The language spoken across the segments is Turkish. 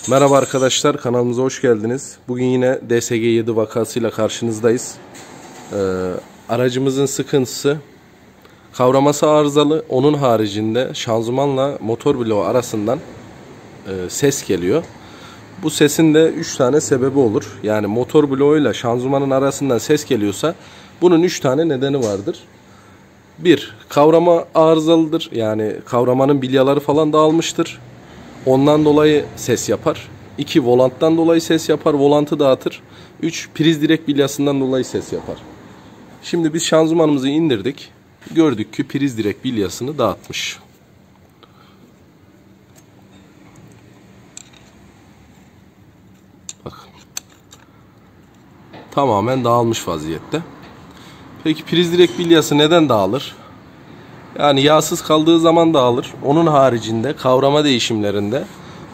Merhaba arkadaşlar, kanalımıza hoş geldiniz. Bugün yine DSG-7 vakasıyla karşınızdayız. Aracımızın sıkıntısı kavraması arızalı. Onun haricinde şanzımanla motor bloğu arasından ses geliyor. Bu sesin de 3 tane sebebi olur. Yani motor bloğuyla şanzımanın arasından ses geliyorsa bunun 3 tane nedeni vardır. 1. Kavrama arızalıdır. Yani kavramanın bilyaları falan dağılmıştır. Ondan dolayı ses yapar. 2. Volanttan dolayı ses yapar. Volantı dağıtır. 3. Priz direk bilyasından dolayı ses yapar. Şimdi biz şanzımanımızı indirdik. Gördük ki priz direk bilyasını dağıtmış. Bakın. Tamamen dağılmış vaziyette. Peki priz direk bilyası neden dağılır? Yani yağsız kaldığı zaman dağılır. Onun haricinde kavrama değişimlerinde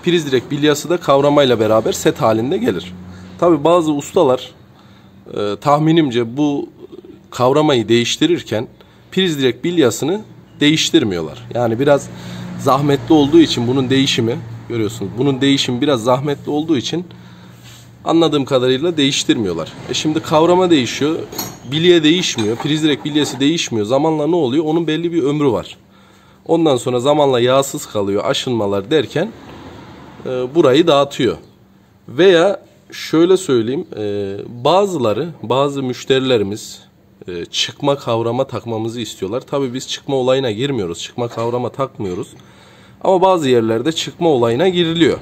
priz direk bilyası da kavramayla beraber set halinde gelir. Tabi bazı ustalar tahminimce bu kavramayı değiştirirken priz direk bilyasını değiştirmiyorlar. Yani biraz zahmetli olduğu için bunun değişimi, görüyorsunuz, bunun değişimi biraz zahmetli olduğu için anladığım kadarıyla değiştirmiyorlar. Şimdi kavrama değişiyor, bilye değişmiyor, priz direk bilyası değişmiyor. Zamanla ne oluyor? Onun belli bir ömrü var. Ondan sonra zamanla yağsız kalıyor, aşınmalar derken burayı dağıtıyor. Veya şöyle söyleyeyim, bazı müşterilerimiz çıkma kavrama takmamızı istiyorlar. Tabii biz çıkma olayına girmiyoruz, çıkma kavrama takmıyoruz. Ama bazı yerlerde çıkma olayına giriliyor.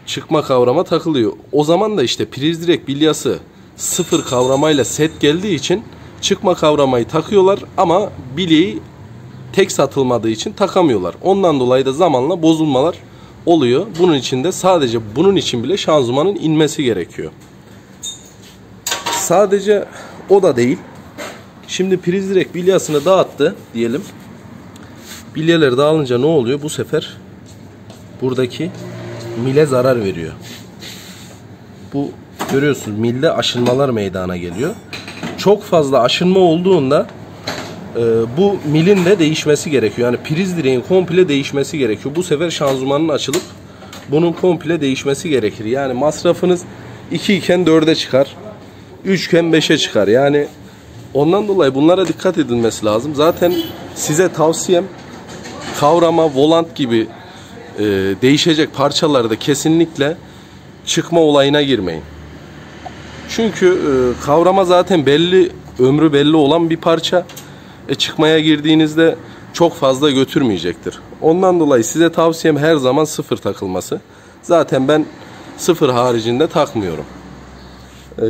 Çıkma kavrama takılıyor. O zaman da işte priz direk bilyası sıfır kavramayla set geldiği için çıkma kavramayı takıyorlar ama bilyeyi tek satılmadığı için takamıyorlar. Ondan dolayı da zamanla bozulmalar oluyor. Bunun için de sadece bunun için bile şanzımanın inmesi gerekiyor. Sadece o da değil. Şimdi priz direk bilyasını dağıttı diyelim. Bilyeler dağılınca ne oluyor? Bu sefer buradaki mile zarar veriyor. Bu görüyorsunuz, milde aşınmalar meydana geliyor. Çok fazla aşınma olduğunda bu milin de değişmesi gerekiyor. Yani priz direğin komple değişmesi gerekiyor. Bu sefer şanzımanın açılıp bunun komple değişmesi gerekir. Yani masrafınız 2 iken 4'e çıkar. 3 iken 5'e çıkar. Yani ondan dolayı bunlara dikkat edilmesi lazım. Zaten size tavsiyem kavrama, volant gibi değişecek parçalarda kesinlikle çıkma olayına girmeyin. Çünkü kavrama zaten ömrü belli olan bir parça. Çıkmaya girdiğinizde çok fazla götürmeyecektir. Ondan dolayı size tavsiyem her zaman sıfır takılması. Zaten ben sıfır haricinde takmıyorum.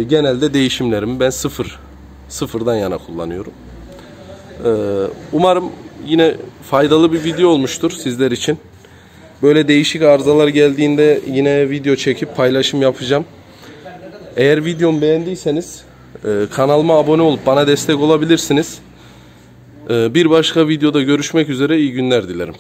Genelde değişimlerimi ben sıfırdan yana kullanıyorum. Umarım yine faydalı bir video olmuştur sizler için. Böyle değişik arızalar geldiğinde yine video çekip paylaşım yapacağım. Eğer videomu beğendiyseniz kanalıma abone olup bana destek olabilirsiniz. Bir başka videoda görüşmek üzere, iyi günler dilerim.